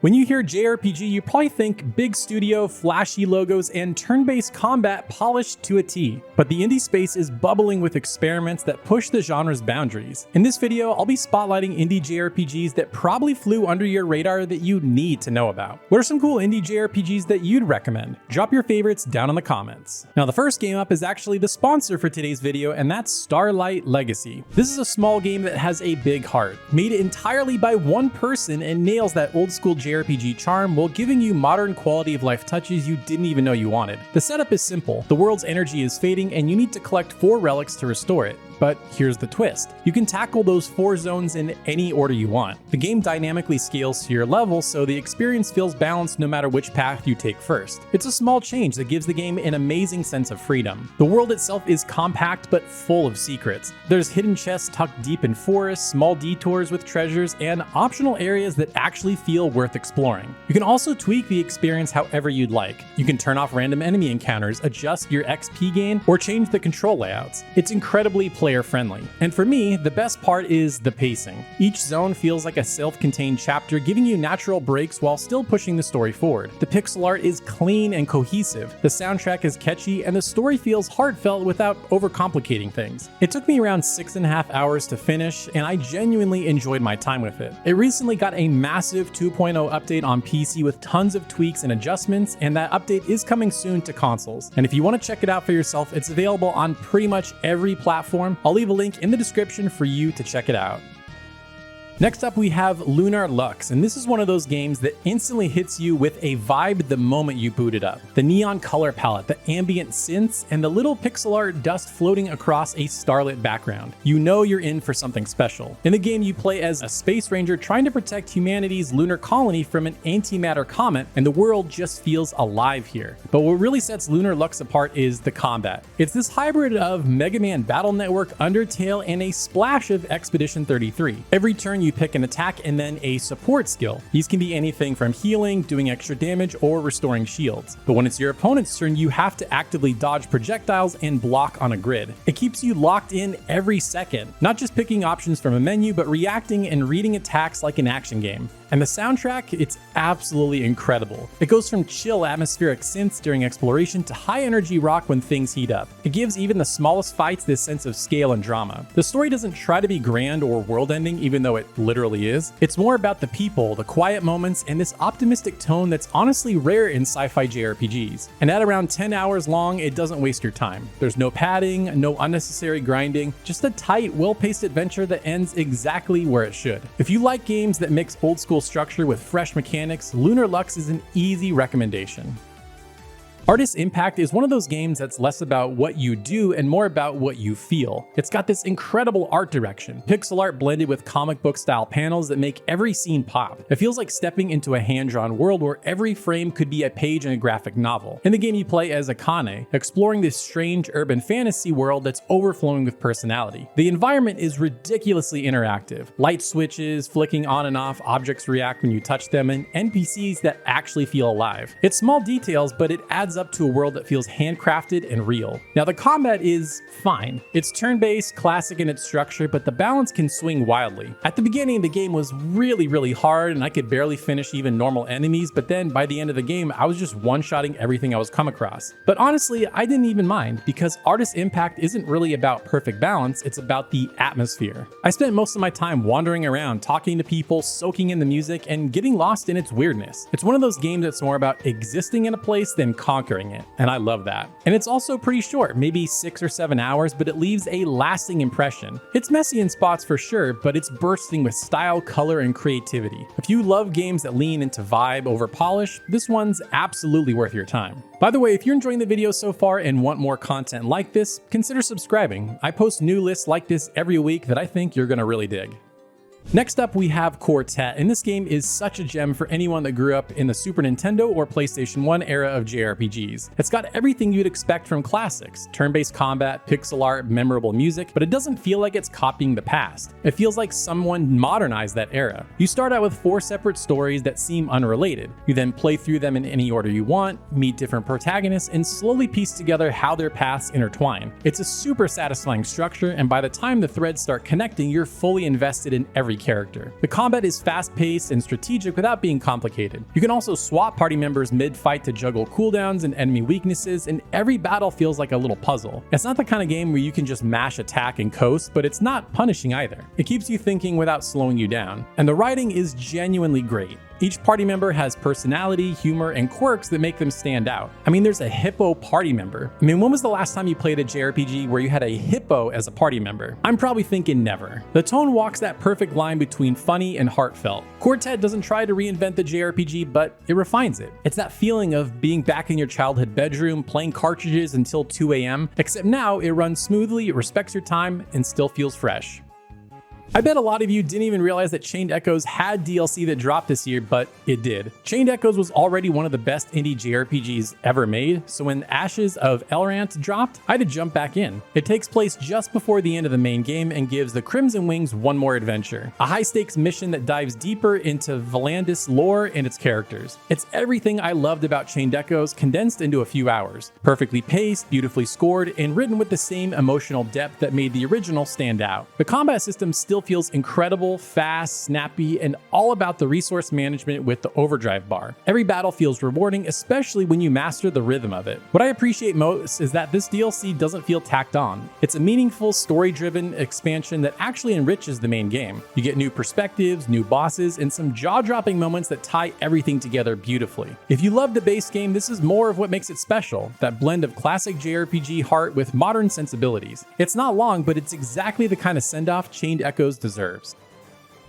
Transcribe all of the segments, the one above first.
When you hear JRPG, you probably think big studio, flashy logos, and turn-based combat polished to a T. But the indie space is bubbling with experiments that push the genre's boundaries. In this video, I'll be spotlighting indie JRPGs that probably flew under your radar that you need to know about. What are some cool indie JRPGs that you'd recommend? Drop your favorites down in the comments. Now, the first game up is actually the sponsor for today's video, and that's Starlight Legacy. This is a small game that has a big heart, made entirely by one person, and nails that old school JRPG charm while giving you modern quality of life touches you didn't even know you wanted. The setup is simple. The world's energy is fading and you need to collect 4 relics to restore it. But here's the twist. You can tackle those 4 zones in any order you want. The game dynamically scales to your level, so the experience feels balanced no matter which path you take first. It's a small change that gives the game an amazing sense of freedom. The world itself is compact but full of secrets. There's hidden chests tucked deep in forests, small detours with treasures, and optional areas that actually feel worth exploring. You can also tweak the experience however you'd like. You can turn off random enemy encounters, adjust your XP gain, or change the control layouts. It's incredibly player-friendly. And for me, the best part is the pacing. Each zone feels like a self-contained chapter, giving you natural breaks while still pushing the story forward. The pixel art is clean and cohesive, the soundtrack is catchy, and the story feels heartfelt without overcomplicating things. It took me around 6.5 hours to finish, and I genuinely enjoyed my time with it. It recently got a massive 2.0 update on PC with tons of tweaks and adjustments, and that update is coming soon to consoles. And if you want to check it out for yourself, it's available on pretty much every platform. I'll leave a link in the description for you to check it out. Next up, we have Lunar Lux, and this is one of those games that instantly hits you with a vibe the moment you boot it up. The neon color palette, the ambient synths, and the little pixel art dust floating across a starlit background. You know you're in for something special. In the game, you play as a space ranger trying to protect humanity's lunar colony from an antimatter comet, and the world just feels alive here. But what really sets Lunar Lux apart is the combat. It's this hybrid of Mega Man Battle Network, Undertale, and a splash of Expedition 33. Every turn you pick an attack and then a support skill. These can be anything from healing, doing extra damage, or restoring shields. But when it's your opponent's turn, you have to actively dodge projectiles and block on a grid. It keeps you locked in every second, not just picking options from a menu, but reacting and reading attacks like an action game. And the soundtrack, it's absolutely incredible. It goes from chill atmospheric synths during exploration to high energy rock when things heat up. It gives even the smallest fights this sense of scale and drama. The story doesn't try to be grand or world ending, even though it literally is. It's more about the people, the quiet moments, and this optimistic tone that's honestly rare in sci-fi JRPGs. And at around 10 hours long, it doesn't waste your time. There's no padding, no unnecessary grinding, just a tight, well-paced adventure that ends exactly where it should. If you like games that mix old school structure with fresh mechanics, Lunar Lux is an easy recommendation. Artis Impact is one of those games that's less about what you do and more about what you feel. It's got this incredible art direction, pixel art blended with comic book style panels that make every scene pop. It feels like stepping into a hand-drawn world where every frame could be a page in a graphic novel. In the game, you play as Akane, exploring this strange urban fantasy world that's overflowing with personality. The environment is ridiculously interactive. Light switches, flicking on and off, objects react when you touch them, and NPCs that actually feel alive. It's small details, but it adds up to a world that feels handcrafted and real. Now, the combat is fine. It's turn-based, classic in its structure, but the balance can swing wildly. At the beginning, the game was really hard and I could barely finish even normal enemies, but then by the end of the game, I was just one-shotting everything I was come across. But honestly, I didn't even mind, because Artis Impact isn't really about perfect balance, it's about the atmosphere. I spent most of my time wandering around, talking to people, soaking in the music, and getting lost in its weirdness. It's one of those games that's more about existing in a place than conquering it, and I love that. And it's also pretty short, maybe 6 or 7 hours, but it leaves a lasting impression. It's messy in spots for sure, but it's bursting with style, color, and creativity. If you love games that lean into vibe over polish, this one's absolutely worth your time. By the way, if you're enjoying the video so far and want more content like this, consider subscribing. I post new lists like this every week that I think you're gonna really dig. Next up, we have Quartet, and this game is such a gem for anyone that grew up in the Super Nintendo or PlayStation 1 era of JRPGs. It's got everything you'd expect from classics: turn-based combat, pixel art, memorable music, but it doesn't feel like it's copying the past. It feels like someone modernized that era. You start out with 4 separate stories that seem unrelated. You then play through them in any order you want, meet different protagonists, and slowly piece together how their paths intertwine. It's a super satisfying structure, and by the time the threads start connecting, you're fully invested in every every character. The combat is fast-paced and strategic without being complicated. You can also swap party members mid-fight to juggle cooldowns and enemy weaknesses, and every battle feels like a little puzzle. It's not the kind of game where you can just mash attack and coast, but it's not punishing either. It keeps you thinking without slowing you down. And the writing is genuinely great. Each party member has personality, humor, and quirks that make them stand out. I mean, there's a hippo party member. I mean, when was the last time you played a JRPG where you had a hippo as a party member? I'm probably thinking never. The tone walks that perfect line between funny and heartfelt. Quartet doesn't try to reinvent the JRPG, but it refines it. It's that feeling of being back in your childhood bedroom, playing cartridges until 2 a.m., except now it runs smoothly, it respects your time, and still feels fresh. I bet a lot of you didn't even realize that Chained Echoes had DLC that dropped this year, but it did. Chained Echoes was already one of the best indie JRPGs ever made, so when Ashes of Elrant dropped, I had to jump back in. It takes place just before the end of the main game and gives the Crimson Wings one more adventure. A high-stakes mission that dives deeper into Valandis lore and its characters. It's everything I loved about Chained Echoes condensed into a few hours. Perfectly paced, beautifully scored, and written with the same emotional depth that made the original stand out. The combat system still feels incredible, fast, snappy, and all about the resource management with the overdrive bar. Every battle feels rewarding, especially when you master the rhythm of it. What I appreciate most is that this DLC doesn't feel tacked on. It's a meaningful, story-driven expansion that actually enriches the main game. You get new perspectives, new bosses, and some jaw-dropping moments that tie everything together beautifully. If you love the base game, this is more of what makes it special, that blend of classic JRPG heart with modern sensibilities. It's not long, but it's exactly the kind of send-off Chained Echoes deserves.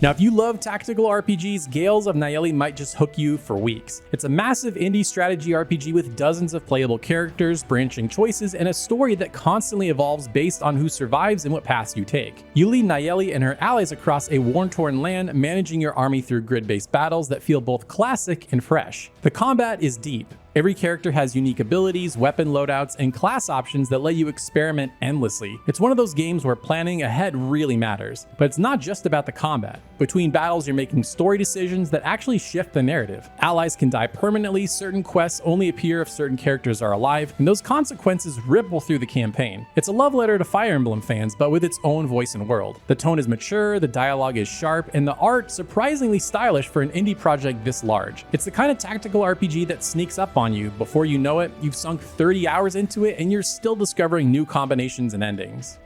Now, if you love tactical RPGs, Gales of Nayeli might just hook you for weeks. It's a massive indie strategy RPG with dozens of playable characters, branching choices, and a story that constantly evolves based on who survives and what paths you take. You lead Nayeli and her allies across a war-torn land, managing your army through grid-based battles that feel both classic and fresh. The combat is deep. Every character has unique abilities, weapon loadouts, and class options that let you experiment endlessly. It's one of those games where planning ahead really matters. But it's not just about the combat. Between battles, you're making story decisions that actually shift the narrative. Allies can die permanently, certain quests only appear if certain characters are alive, and those consequences ripple through the campaign. It's a love letter to Fire Emblem fans, but with its own voice and world. The tone is mature, the dialogue is sharp, and the art surprisingly stylish for an indie project this large. It's the kind of tactical RPG that sneaks up on you. Before you know it, you've sunk 30 hours into it and you're still discovering new combinations and endings.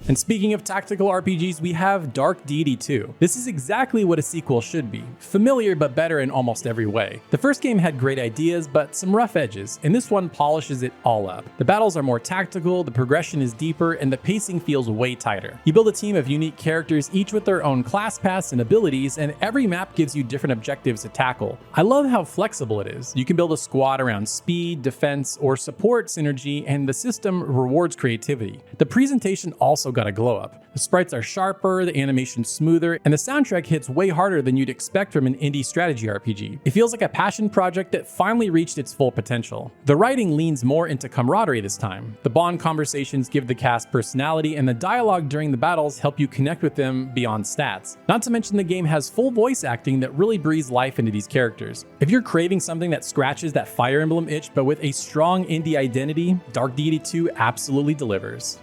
And speaking of tactical RPGs, we have Dark Deity II. This is exactly what a sequel should be. Familiar but better in almost every way. The first game had great ideas, but some rough edges, and this one polishes it all up. The battles are more tactical, the progression is deeper, and the pacing feels way tighter. You build a team of unique characters, each with their own class paths and abilities, and every map gives you different objectives to tackle. I love how flexible it is. You can build a squad around speed, defense, or support synergy, and the system rewards creativity. The presentation also got a glow up. The sprites are sharper, the animation's smoother, and the soundtrack hits way harder than you'd expect from an indie strategy RPG. It feels like a passion project that finally reached its full potential. The writing leans more into camaraderie this time. The Bond conversations give the cast personality, and the dialogue during the battles help you connect with them beyond stats. Not to mention the game has full voice acting that really breathes life into these characters. If you're craving something that scratches that Fire Emblem itch but with a strong indie identity, Dark Deity II absolutely delivers.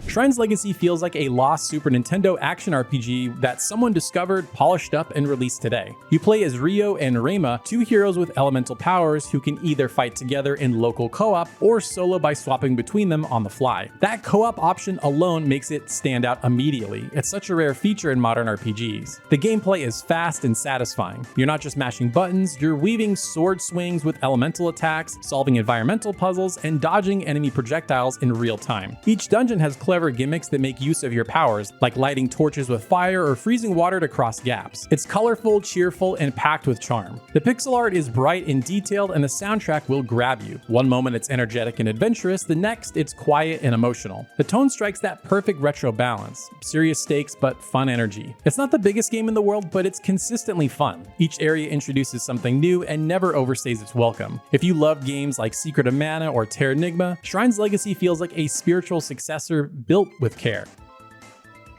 Shrine's Legacy feels like a lost Super Nintendo action RPG that someone discovered, polished up, and released today. You play as Ryo and Reima, two heroes with elemental powers who can either fight together in local co-op or solo by swapping between them on the fly. That co-op option alone makes it stand out immediately. It's such a rare feature in modern RPGs. The gameplay is fast and satisfying. You're not just mashing buttons, you're weaving sword swings with elemental attacks, solving environmental puzzles, and dodging enemy projectiles in real time. Each dungeon has clever gimmicks that make use of your powers, like lighting torches with fire or freezing water to cross gaps. It's colorful, cheerful, and packed with charm. The pixel art is bright and detailed, and the soundtrack will grab you. One moment it's energetic and adventurous, the next it's quiet and emotional. The tone strikes that perfect retro balance, serious stakes but fun energy. It's not the biggest game in the world, but it's consistently fun. Each area introduces something new and never overstays its welcome. If you love games like Secret of Mana or Terranigma, Shrine's Legacy feels like a spiritual successor built with care.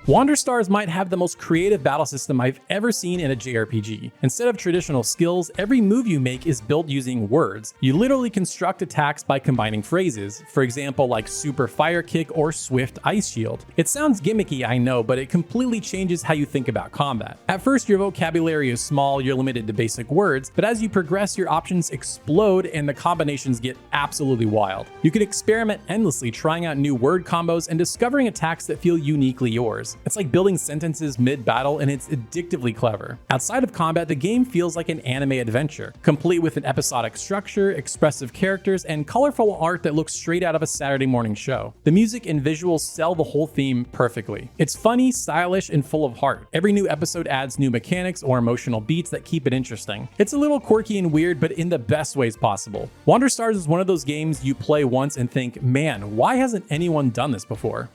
Wander Stars might have the most creative battle system I've ever seen in a JRPG. Instead of traditional skills, every move you make is built using words. You literally construct attacks by combining phrases, for example like Super Fire Kick or Swift Ice Shield. It sounds gimmicky, I know, but it completely changes how you think about combat. At first, your vocabulary is small, you're limited to basic words, but as you progress, your options explode and the combinations get absolutely wild. You can experiment endlessly, trying out new word combos and discovering attacks that feel uniquely yours. It's like building sentences mid-battle, and it's addictively clever. Outside of combat, the game feels like an anime adventure, complete with an episodic structure, expressive characters, and colorful art that looks straight out of a Saturday morning show. The music and visuals sell the whole theme perfectly. It's funny, stylish, and full of heart. Every new episode adds new mechanics or emotional beats that keep it interesting. It's a little quirky and weird, but in the best ways possible. Wander Stars is one of those games you play once and think, man, why hasn't anyone done this before?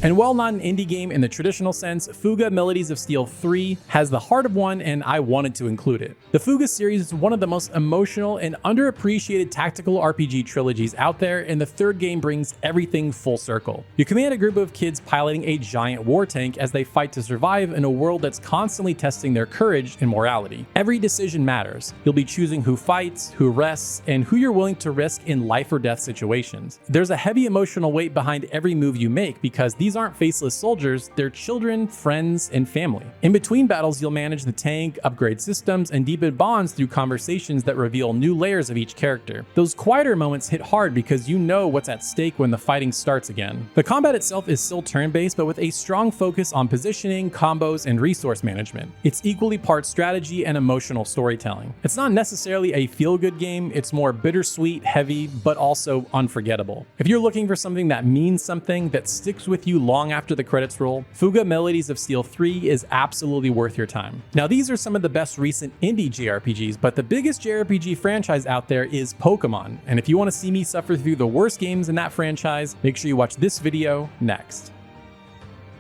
And while not an indie game in the traditional sense, Fuga Melodies of Steel 3 has the heart of one, and I wanted to include it. The Fuga series is one of the most emotional and underappreciated tactical RPG trilogies out there, and the third game brings everything full circle. You command a group of kids piloting a giant war tank as they fight to survive in a world that's constantly testing their courage and morality. Every decision matters. You'll be choosing who fights, who rests, and who you're willing to risk in life or death situations. There's a heavy emotional weight behind every move you make because these aren't faceless soldiers, they're children, friends, and family. In between battles, you'll manage the tank, upgrade systems, and deepen bonds through conversations that reveal new layers of each character. Those quieter moments hit hard because you know what's at stake when the fighting starts again. The combat itself is still turn-based, but with a strong focus on positioning, combos, and resource management. It's equally part strategy and emotional storytelling. It's not necessarily a feel-good game, it's more bittersweet, heavy, but also unforgettable. If you're looking for something that means something, that sticks with you long after the credits roll, Fuga Melodies of Steel 3 is absolutely worth your time. Now, these are some of the best recent indie JRPGs, but the biggest JRPG franchise out there is Pokemon, and if you want to see me suffer through the worst games in that franchise, make sure you watch this video next.